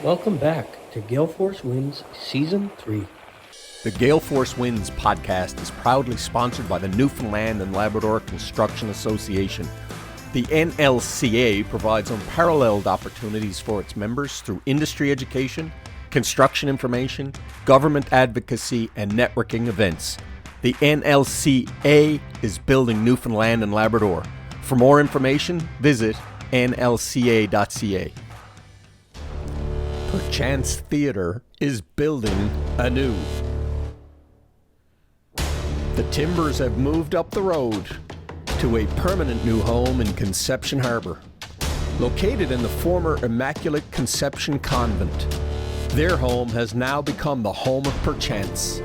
Welcome back to GaleForceWins Season 3. The GaleForceWins podcast is proudly sponsored by the Newfoundland and Labrador Construction Association. The NLCA provides unparalleled opportunities for its members through industry education, construction information, government advocacy, and networking events. The NLCA is building Newfoundland and Labrador. For more information, visit nlca.ca. Perchance Theatre is building anew. The Timbers have moved up the road to a permanent new home in Conception Harbour. Located in the former Immaculate Conception Convent, their home has now become the home of Perchance.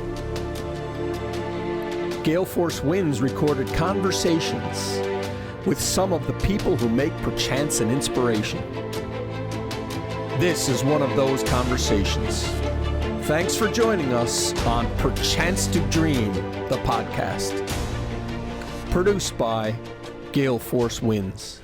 GaleForceWins recorded conversations with some of the people who make Perchance an inspiration. This is one of those conversations. Thanks for joining us on Perchance to Dream, the podcast. Produced by GaleForceWins.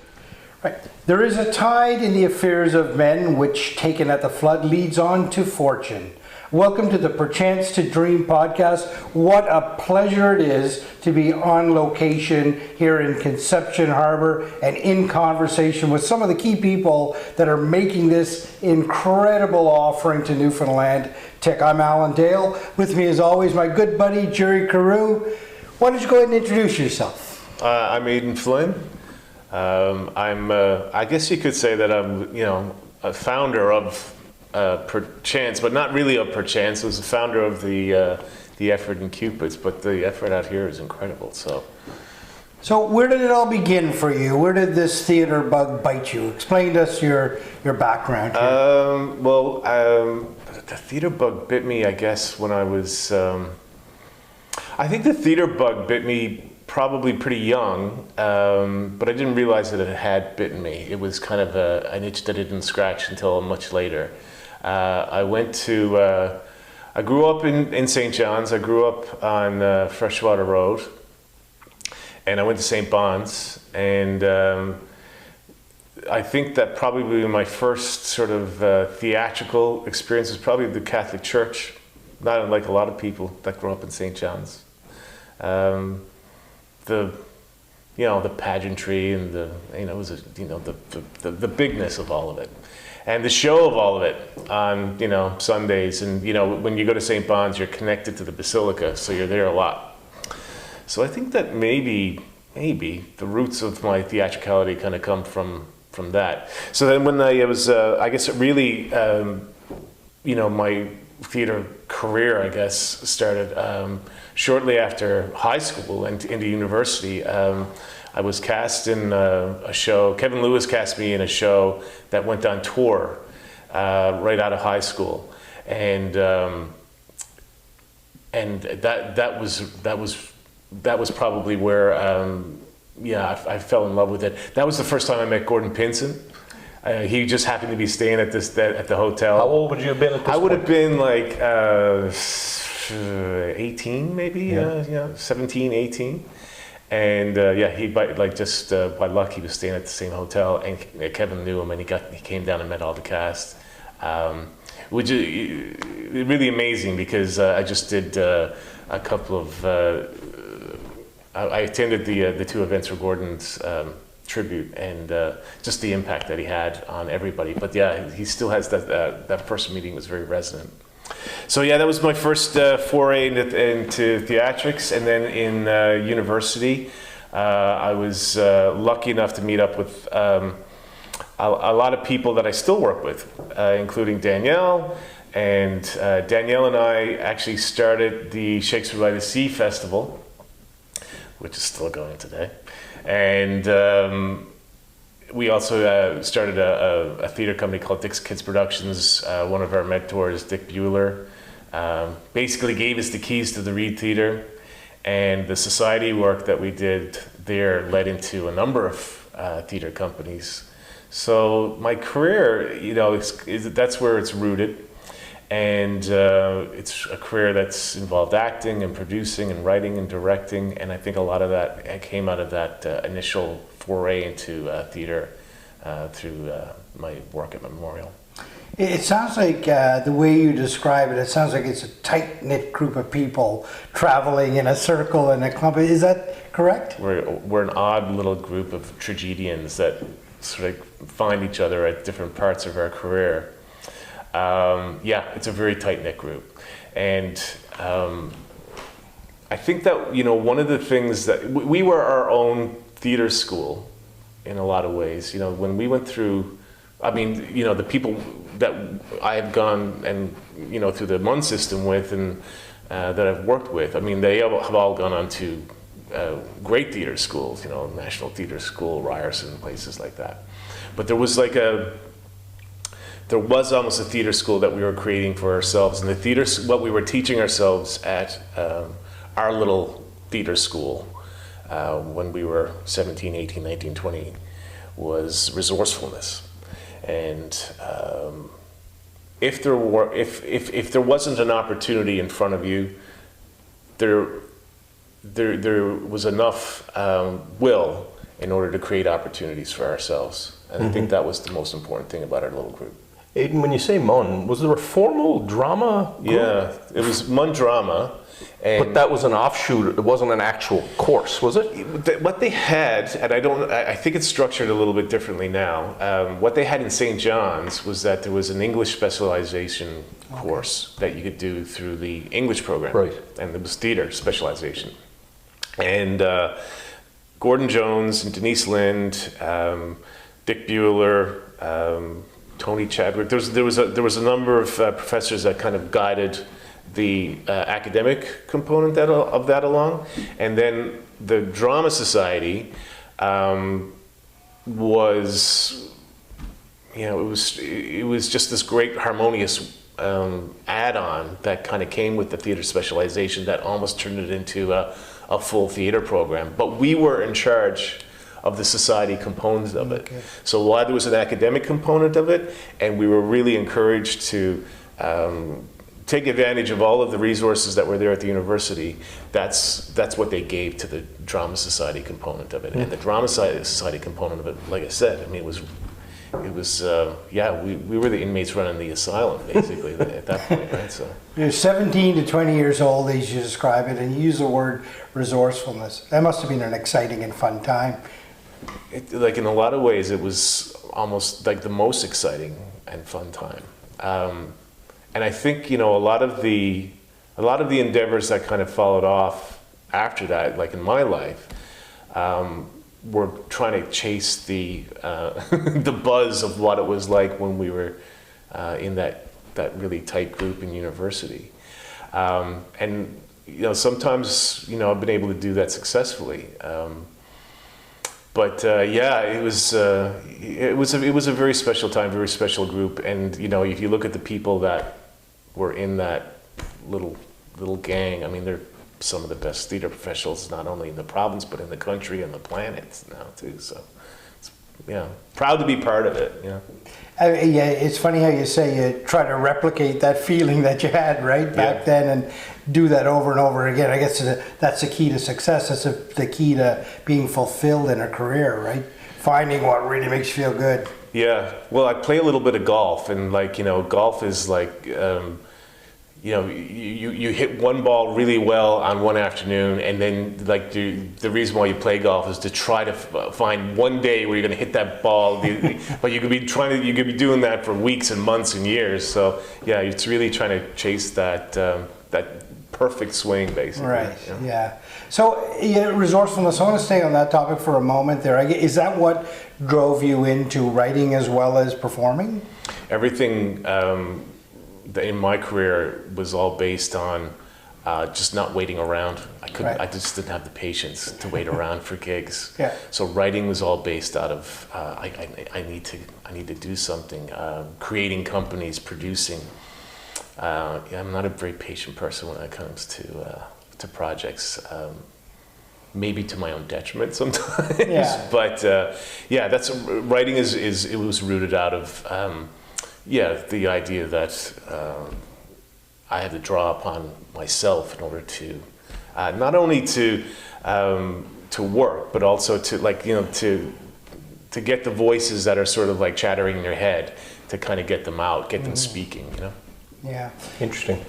Right. There is a tide in the affairs of men which, taken at the flood, leads on to fortune. Welcome to the Perchance to Dream podcast. What a pleasure it is to be on location here in Conception Harbour and in conversation with some of the key people that are making this incredible offering to Newfoundland tick. I'm Alan Dale. With me as always, my good buddy, Jerry Carew. Why don't you go ahead and introduce yourself? I'm Aiden Flynn. I guess you could say that I'm, a founder of Perchance, but not really of Perchance. I was the founder of the effort in Cupid's, but the effort out here is incredible. So where did it all begin for you? Where did this theater bug bite you? Explain to us your background here. The theater bug bit me, I guess, when I was. I think the theater bug bit me probably pretty young, but I didn't realize that it had bitten me. It was kind of an itch that I didn't scratch until much later. I grew up in St. John's. I grew up on Freshwater Road, and I went to St. Bon's, and I think that probably my first sort of theatrical experience was probably the Catholic Church, not unlike a lot of people that grew up in St. John's. The pageantry and the bigness of all of it, and the show of all of it on Sundays, and when you go to St. Bon's, you're connected to the Basilica, so you're there a lot. So I think that maybe the roots of my theatricality kind of come from that. So then when I was, I guess it really, my theater career, I guess, started shortly after high school and into university. I was cast in a show. Kevin Lewis cast me in a show that went on tour right out of high school, and that was probably where I fell in love with it. That was the first time I met Gordon Pinson. He just happened to be staying at the hotel. How old would you have been at this point? I would have been like 18 maybe, 17, 18. And he by luck he was staying at the same hotel, and Kevin knew him, and he came down and met all the cast, which is really amazing because I just did a couple of I attended the two events for Gordon's tribute, and just the impact that he had on everybody. But he still has that first meeting was very resonant. So that was my first foray into theatrics, and then in university, I was lucky enough to meet up with a lot of people that I still work with, including Danielle. And Danielle and I actually started the Shakespeare by the Sea Festival, which is still going today. And we also started a theater company called Dick's Kids Productions. One of our mentors, Dick Bueller, basically gave us the keys to the Reed Theater, and the society work that we did there led into a number of theater companies. So my career, that's where it's rooted, and it's a career that's involved acting and producing and writing and directing, and I think a lot of that came out of that initial foray into theater through my work at Memorial. It sounds like the way you describe it, it sounds like it's a tight-knit group of people traveling in a circle in a clump. Is that correct? We're an odd little group of tragedians that sort of find each other at different parts of our career. It's a very tight-knit group. And I think that, one of the things that we were our own theater school in a lot of ways. When we went through, the people that I have gone and, through the MUN system with and that I've worked with, they have all gone on to great theater schools, National Theater School, Ryerson, places like that. But there was almost a theater school that we were creating for ourselves, and what we were teaching ourselves at our little theater school when we were 17, 18, 19, 20 was resourcefulness. And if there wasn't an opportunity in front of you, there was enough will in order to create opportunities for ourselves. And I think that was the most important thing about our little group. Aiden, when you say MUN, was there a formal drama group? Yeah, it was MUN Drama. But that was an offshoot, it wasn't an actual course, was it? What they had, and I think it's structured a little bit differently now, what they had in St. John's was that there was an English specialization course that you could do through the English program. Right. And there was theater specialization. And Gordon Jones and Denise Lind, Dick Bueller, Tony Chadwick, there was a number of professors that kind of guided the academic component of that along, and then the Drama Society was, it was just this great harmonious add-on that kind of came with the theater specialization that almost turned it into a full theater program. But we were in charge of the society component of it. Okay. So while there was an academic component of it, and we were really encouraged to take advantage of all of the resources that were there at the university, that's what they gave to the Drama Society component of it. And the Drama Society component of it, like I said, we were the inmates running the asylum, basically, at that point, right? So you're 17 to 20 years old, as you describe it, and you use the word resourcefulness. That must have been an exciting and fun time. In a lot of ways, it was almost like the most exciting and fun time. And I think, a lot of the endeavors that kind of followed off after that, like in my life, were trying to chase the the buzz of what it was like when we were in that really tight group in university. And sometimes I've been able to do that successfully. But it was a very special time, very special group. And if you look at the people that were in that little gang, they're some of the best theater professionals, not only in the province but in the country and the planet now too. So, proud to be part of it. It's funny how you say you try to replicate that feeling that you had back then, and do that over and over again. I guess that's the key to success. That's the key to being fulfilled in a career, right? Finding what really makes you feel good. Yeah. Well, I play a little bit of golf, and golf is like, you hit one ball really well on one afternoon, and then the reason why you play golf is to try to find one day where you're going to hit that ball. But you could be doing that for weeks and months and years. So it's really trying to chase that perfect swing, basically. Right. Yeah. So resourcefulness. I want to stay on that topic for a moment. There, is that what drove you into writing as well as performing? Everything in my career was all based on just not waiting around. I just didn't have the patience to wait around for gigs. Yeah. So writing was all based out of I need to do something. Creating companies, producing. I'm not a very patient person when it comes to projects. Maybe to my own detriment sometimes. Yeah. But that's writing it was rooted out of. The idea that I had to draw upon myself in order to not only to work, but also to to get the voices that are sort of like chattering in your head to kind of get them out, get them speaking, you know? Yeah. Interesting.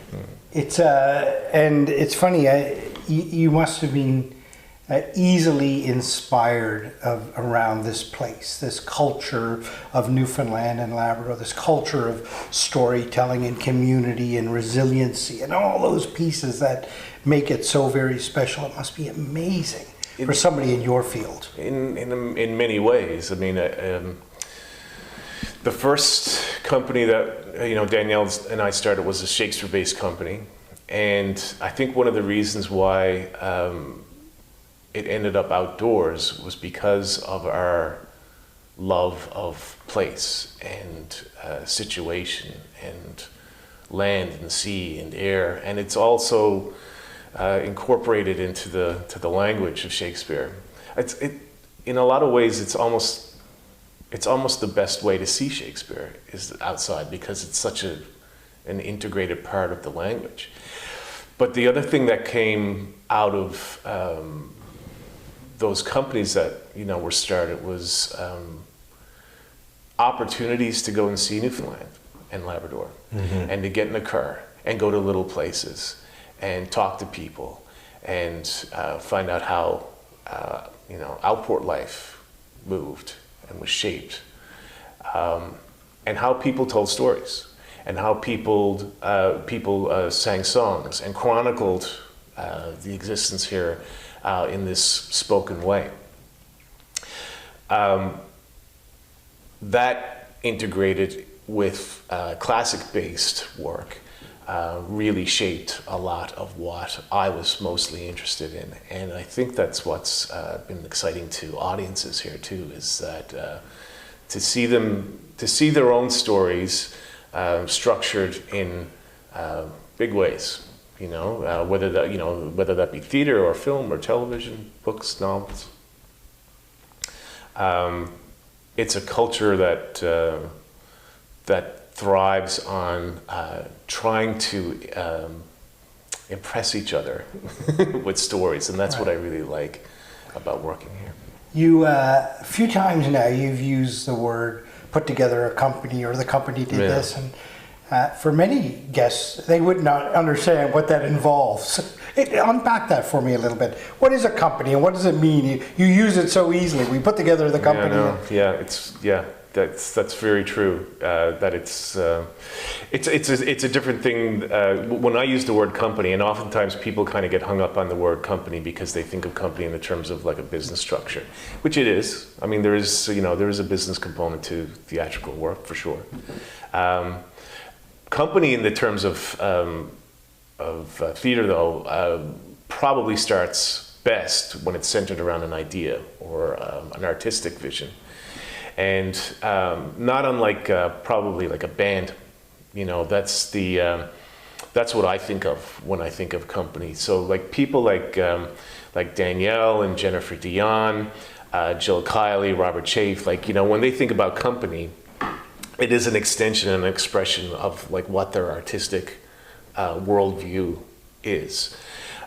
It's and it's funny. You must have been easily inspired around this place, this culture of Newfoundland and Labrador, this culture of storytelling and community and resiliency and all those pieces that make it so very special. It must be amazing for somebody in your field. In many ways. I mean, the first company that Danielle and I started was a Shakespeare-based company, and I think one of the reasons why it ended up outdoors was because of our love of place and situation and land and sea and air, and it's also incorporated into the language of Shakespeare. In a lot of ways, it's almost the best way to see Shakespeare is outside, because it's such an integrated part of the language. But the other thing that came out of those companies that were started was opportunities to go and see Newfoundland and Labrador, and to get in a car and go to little places and talk to people and find out how outport life moved and was shaped, and how people told stories, and how people sang songs and chronicled the existence here in this spoken way. That integrated with classic-based work really shaped a lot of what I was mostly interested in, and I think that's what's been exciting to audiences here too, is that to see their own stories structured in big ways, whether that be theater or film or television, books, novels. It's a culture that thrives on trying to impress each other with stories, and that's what I really like about working here. You a few times now you've used the word put together a company, or the company did this, and for many guests they would not understand what that involves. Unpack that for me a little bit. What is a company and what does it mean? You use it so easily. We put together the company. That's very true. That it's a different thing. When I use the word company, and oftentimes people kind of get hung up on the word company because they think of company in the terms of like a business structure, which it is. I mean, there is a business component to theatrical work for sure. Company in the terms of theater, though, probably starts best when it's centered around an idea or an artistic vision. And not unlike probably like a band, that's what I think of when I think of company. So like people like Danielle and Jennifer Dion, Jill Kiley, Robert Chafe, when they think about company, it is an extension and an expression of like what their artistic worldview is.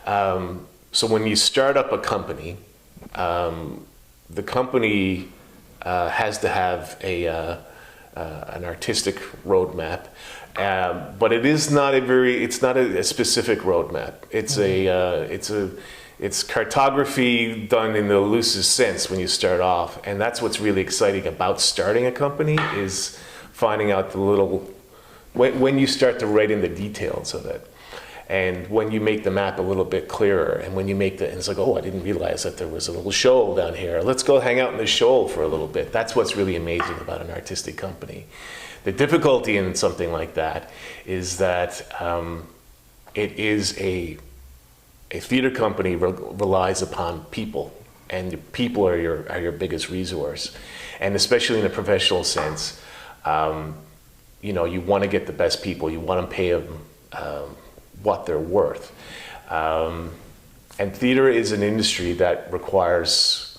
So when you start up a company, the company has to have an artistic roadmap, but it's not a specific roadmap. It's cartography done in the loosest sense when you start off, and that's what's really exciting about starting a company, is finding out when you start to write in the details of it. And when you make the map a little bit clearer, and when you make and it's like, oh, I didn't realize that there was a little shoal down here. Let's go hang out in the shoal for a little bit. That's what's really amazing about an artistic company. The difficulty in something like that is that it is a theater company relies upon people, and the people are your biggest resource. And especially in a professional sense, you want to get the best people. You want to pay them what they're worth, and theater is an industry that requires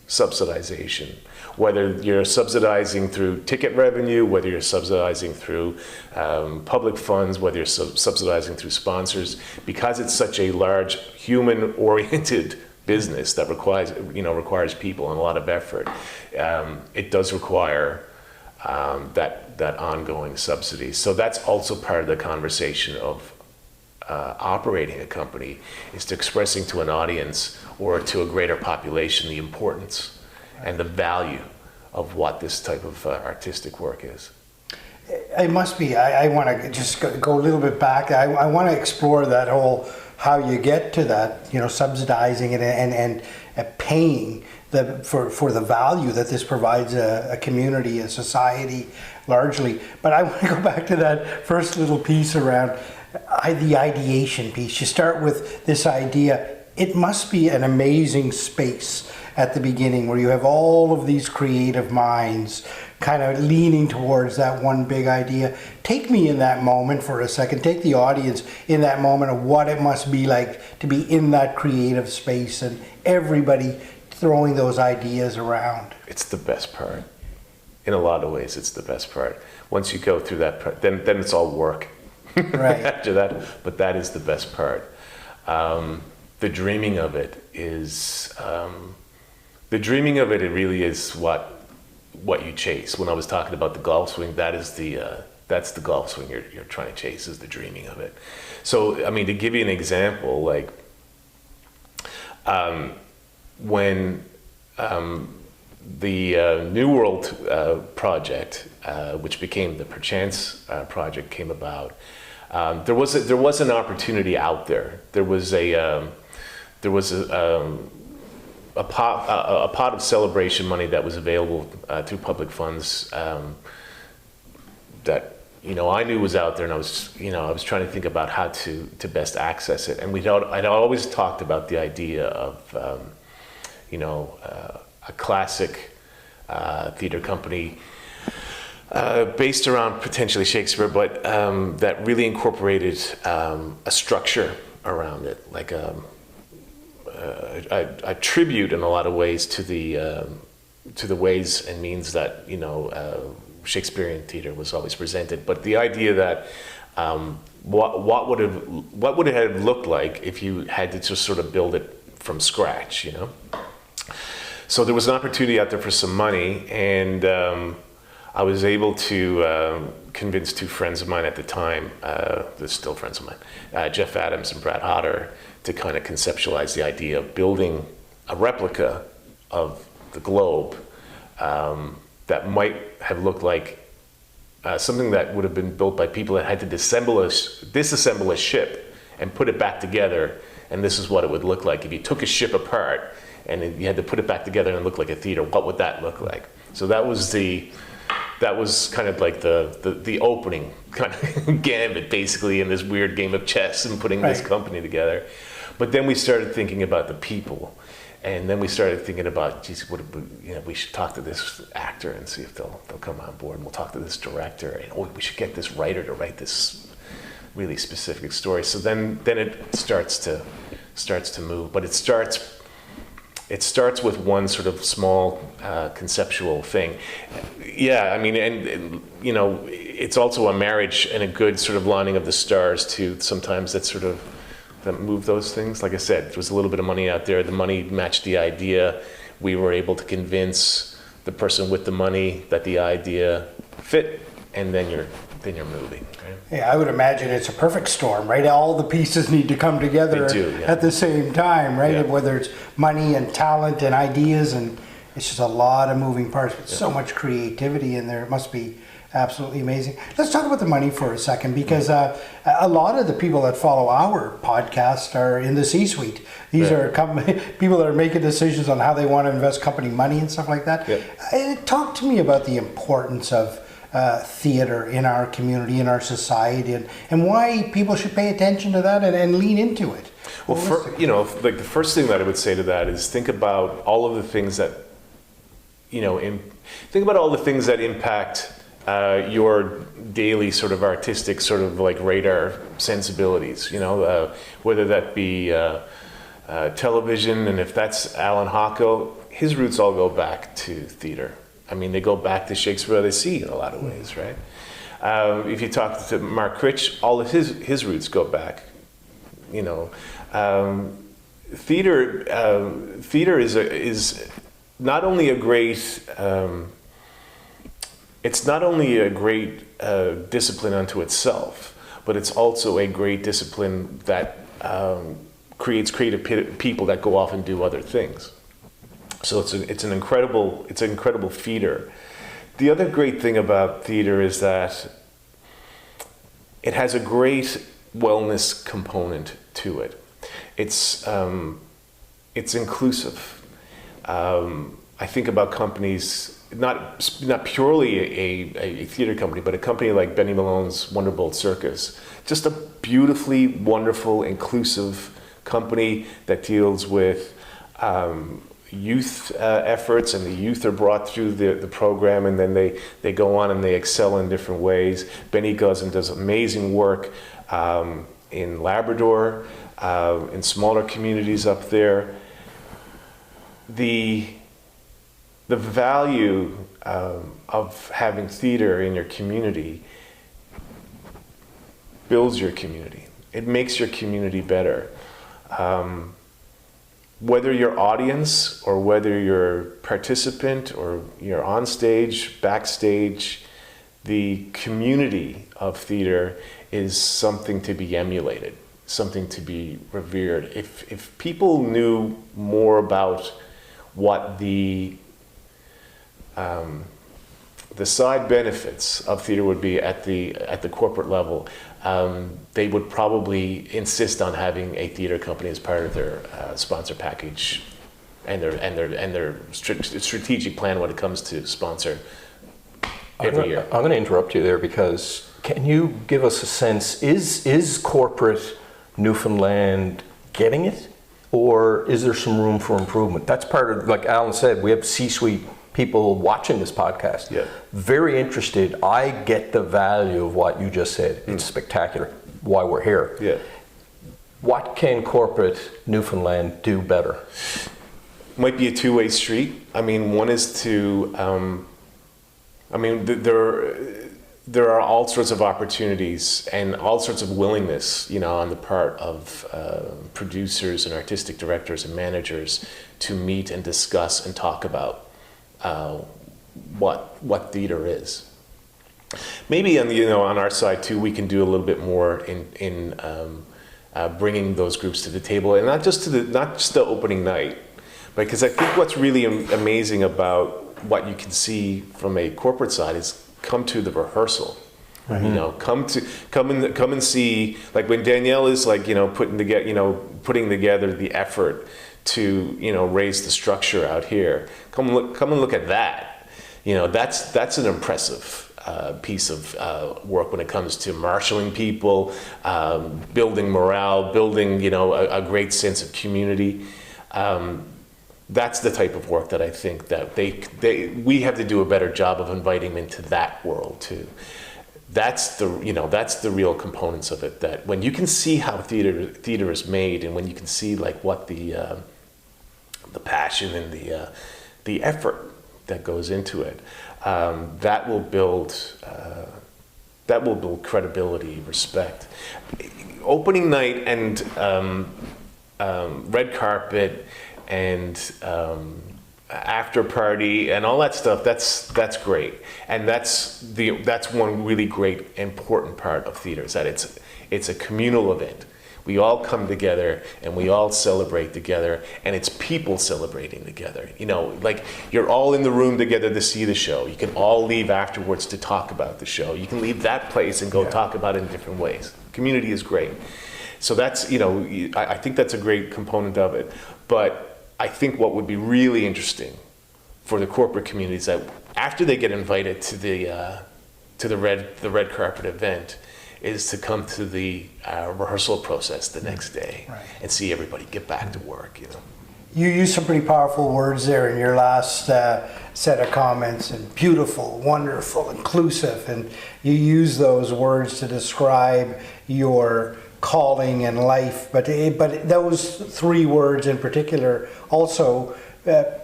subsidization. Whether you're subsidizing through ticket revenue, whether you're subsidizing through public funds, whether you're subsidizing through sponsors, because it's such a large human-oriented business that requires people and a lot of effort. It does require that ongoing subsidy. So that's also part of the conversation of operating a company, is to expressing to an audience or to a greater population the importance and the value of what this type of artistic work is. It must be. I want to just go a little bit back. I want to explore that whole, how you get to that, subsidizing it and paying for the value that this provides a community, a society, largely. But I want to go back to that first little piece around the ideation piece. You start with this idea. It must be an amazing space at the beginning where you have all of these creative minds kind of leaning towards that one big idea. Take me in that moment for a second. Take the audience in that moment of what it must be like to be in that creative space and everybody throwing those ideas around. It's the best part. In a lot of ways, it's the best part. Once you go through that part, then it's all work. Right. After that, but that is the best part. The dreaming of it is, it really is what you chase. When I was talking about the golf swing, that's the golf swing you're trying to chase, is the dreaming of it. So, I mean, to give you an example, like, when the New World project, which became the Perchance project, came about, there was an opportunity out there. There was a pot of celebration money that was available through public funds, that I knew was out there, and I was trying to think about how to best access it. And I'd always talked about the idea of a classic theater company based around potentially Shakespeare, but that really incorporated a structure around it, like a tribute in a lot of ways to the ways and means that Shakespearean theater was always presented. But the idea that what would it have looked like if you had to just sort of build it from scratch, So there was an opportunity out there for some money, and I was able to convince two friends of mine at the time, they're still friends of mine, Jeff Adams and Brad Hodder, to kind of conceptualize the idea of building a replica of the globe that might have looked like something that would have been built by people that had to disassemble a ship and put it back together. And this is what it would look like if you took a ship apart and you had to put it back together and look like a theater. What would that look like? So that was kind of like the opening kind of gambit, basically, in this weird game of chess and putting this company together. But then we started thinking about the people, and then we started thinking about, geez, we should talk to this actor and see if they'll come on board. And we'll talk to this director, and we should get this writer to write this really specific story. So then it starts to move, but it starts with one sort of small conceptual thing. Yeah, I mean, and it's also a marriage and a good sort of lining of the stars too. Sometimes that move those things. Like I said, there was a little bit of money out there. The money matched the idea. We were able to convince the person with the money that the idea fit, and then you're moving. Right? Yeah, I would imagine it's a perfect storm, right? All the pieces need to come together at the same time, right? Yeah. Whether it's money and talent and ideas, and it's just a lot of moving parts, but so much creativity in there. It must be absolutely amazing. Let's talk about the money for a second, because a lot of the people that follow our podcast are in the C-suite. These are people that are making decisions on how they want to invest company money and stuff like that. Talk to me about the importance of theater in our community, in our society, and why people should pay attention to that and lean into it. Well, like the first thing that I would say to that is think about all of the things that, impact your daily sort of artistic sort of like radar sensibilities, whether that be television, and if that's Alan Hocko, his roots all go back to theater. I mean, they go back to Shakespeare by the Sea in a lot of ways, right? If you talk to Mark Critch, all of his roots go back. Theater is not only a great it's not only a great discipline unto itself, but it's also a great discipline that creates creative people that go off and do other things. So it's an incredible feeder. The other great thing about theater is that it has a great wellness component to it. It's inclusive. I think about companies, not purely a theater company, but a company like Benny Malone's Wonderbolt Circus. Just a beautifully wonderful, inclusive company that deals with youth efforts, and the youth are brought through the program, and then they go on and they excel in different ways. Benny goes and does amazing work in Labrador, in smaller communities up there. The value of having theater in your community builds your community. It makes your community better. Whether you're audience or whether you're participant or you're on stage, backstage, the community of theater is something to be emulated, something to be revered. If people knew more about what the side benefits of theater would be at the corporate level, they would probably insist on having a theater company as part of their sponsor package and their strategic plan when it comes to sponsor every year. I'm going to interrupt you there, because can you give us a sense, is corporate Newfoundland getting it, or is there some room for improvement? That's part of, like Alan said, we have C-suite people watching this podcast. Yeah. Very interested. I get the value of what you just said. It's spectacular. Why we're here. Yeah. What can corporate Newfoundland do better? Might be a two-way street. I mean, one is to, there are all sorts of opportunities and all sorts of willingness, on the part of producers and artistic directors and managers to meet and discuss and talk about what theater is. Maybe on our side too, we can do a little bit more in bringing those groups to the table, and not just the opening night, because I think what's really amazing about what you can see from a corporate side is come to the rehearsal. Right. Come and see, like when Danielle is putting together the effort to raise the structure out here. Come and look at that. That's an impressive piece of work when it comes to marshaling people, building morale, building a great sense of community. That's the type of work that I think that we have to do a better job of inviting them into that world too. That's the real components of it. That when you can see how theater is made, and when you can see what the passion and the effort that goes into it, that will build credibility, respect. Opening night and red carpet and after party and all that stuff, that's great, and that's one really great important part of theater, is that it's a communal event. We all come together and we all celebrate together, and it's people celebrating together. You're all in the room together to see the show. You can all leave afterwards to talk about the show. You can leave that place and go talk about it in different ways. Community is great. So that's, I think that's a great component of it. But I think what would be really interesting for the corporate community is that after they get invited to the red carpet event, is to come to the rehearsal process the next day, right, and see everybody get back to work. You used some pretty powerful words there in your last set of comments, and beautiful, wonderful, inclusive, and you use those words to describe your calling in life. But those three words in particular also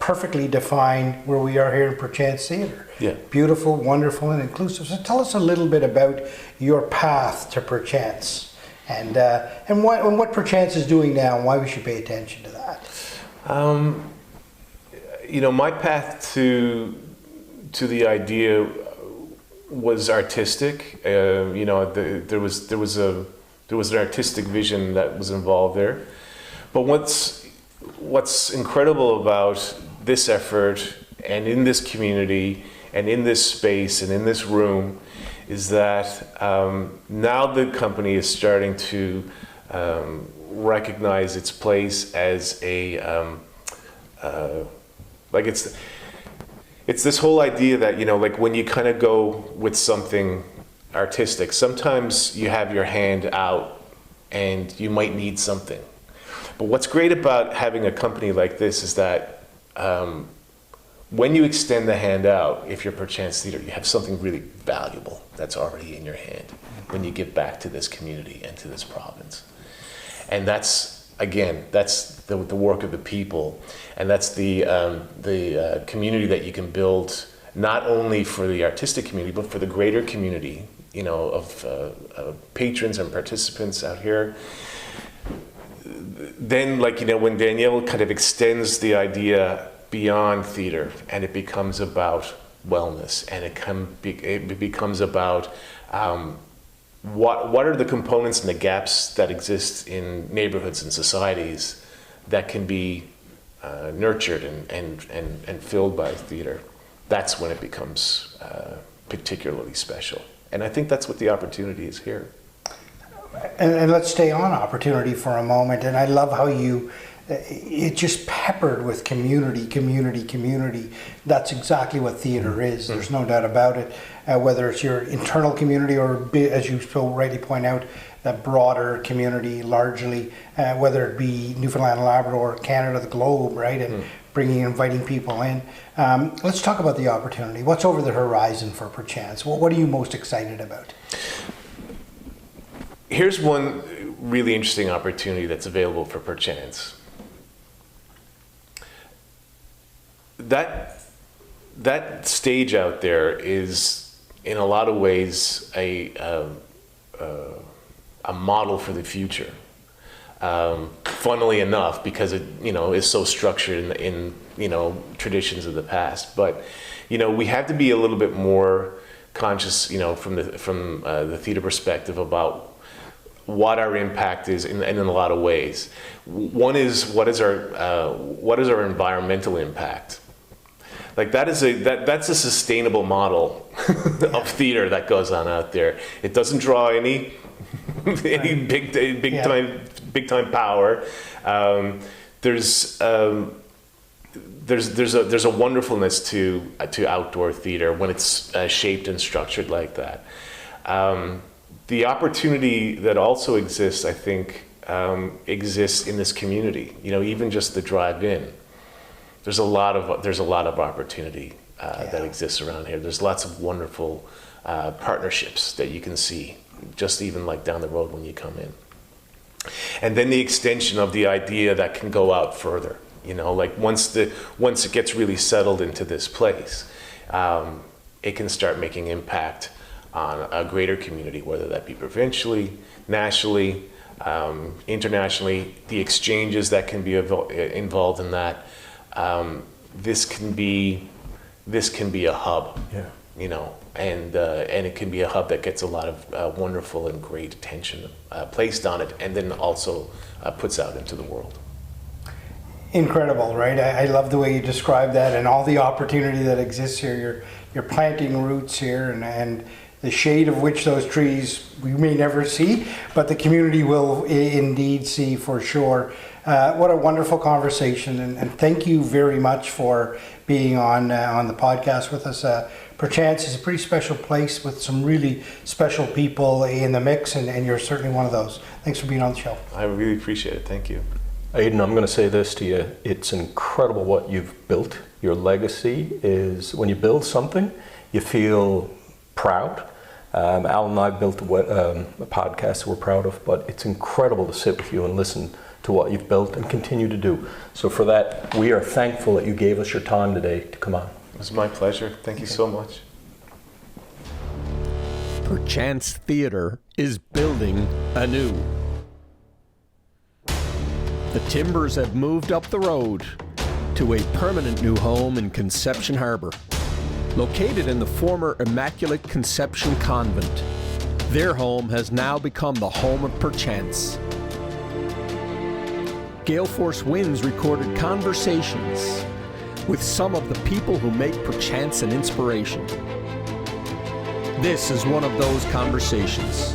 perfectly define where we are here in Perchance Theatre. Yeah. Beautiful, wonderful, and inclusive. So tell us a little bit about your path to Perchance, and what Perchance is doing now, and why we should pay attention to that. My path to the idea was artistic. There was an artistic vision that was involved there. But what's incredible about this effort and in this community and in this space and in this room is that now the company is starting to recognize its place as it's this whole idea that, like when you kind of go with something artistic, sometimes you have your hand out and you might need something. But what's great about having a company like this is that when you extend the hand out, if you're Perchance Theatre, you have something really valuable that's already in your hand when you give back to this community and to this province. And that's the work of the people, and that's the community that you can build not only for the artistic community, but for the greater community, of patrons and participants out here. Then, when Danielle kind of extends the idea beyond theater, and it becomes about wellness, and it becomes about what are the components and the gaps that exist in neighborhoods and societies that can be nurtured and filled by theater. That's when it becomes particularly special. And I think that's what the opportunity is here. And let's stay on opportunity for a moment. And I love how it's just peppered with community. That's exactly what theater is. There's no doubt about it. Whether it's your internal community or, as you so rightly point out, that broader community largely, whether it be Newfoundland, Labrador, Canada, the globe, right? And inviting people in. Let's talk about the opportunity. What's over the horizon for Perchance? What are you most excited about? Here's one really interesting opportunity that's available for Perchance. That stage out there is, in a lot of ways, a model for the future. Funnily enough, because it is so structured in traditions of the past. But we have to be a little bit more conscious, from the theater perspective about what our impact is in a lot of ways. One is what is our environmental impact. That's a sustainable model of theater that goes on out there. It doesn't draw any big time power. There's a wonderfulness to outdoor theater when it's shaped and structured like that. The opportunity that also exists, I think, exists in this community. Even just the drive-in. There's a lot of opportunity that exists around here. There's lots of wonderful partnerships that you can see, just even down the road when you come in. And then the extension of the idea that can go out further. Once it gets really settled into this place, it can start making impact on a greater community, whether that be provincially, nationally, internationally, the exchanges that can be involved in that. This can be a hub, and it can be a hub that gets a lot of wonderful and great attention placed on it, and then also puts out into the world. Incredible, right? I love the way you describe that and all the opportunity that exists here. You're planting roots here, and the shade of which those trees we may never see, but the community will indeed see for sure. What a wonderful conversation, and thank you very much for being on the podcast with us. Perchance is a pretty special place with some really special people in the mix, and you're certainly one of those. Thanks for being on the show. I really appreciate it. Thank you. Aiden, I'm going to say this to you. It's incredible what you've built. Your legacy is, when you build something, you feel proud. Al and I built a podcast that we're proud of, but it's incredible to sit with you and listen to what you've built and continue to do. So for that, we are thankful that you gave us your time today to come on. It was my pleasure. Thank you so much. Perchance Theatre is building anew. The Timbers have moved up the road to a permanent new home in Conception Harbour. Located in the former Immaculate Conception Convent, their home has now become the home of Perchance. GaleForceWins recorded conversations with some of the people who make Perchance an inspiration. This is one of those conversations.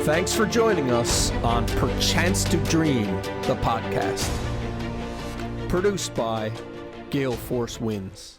Thanks for joining us on Perchance to Dream, the podcast. Produced by GaleForceWins.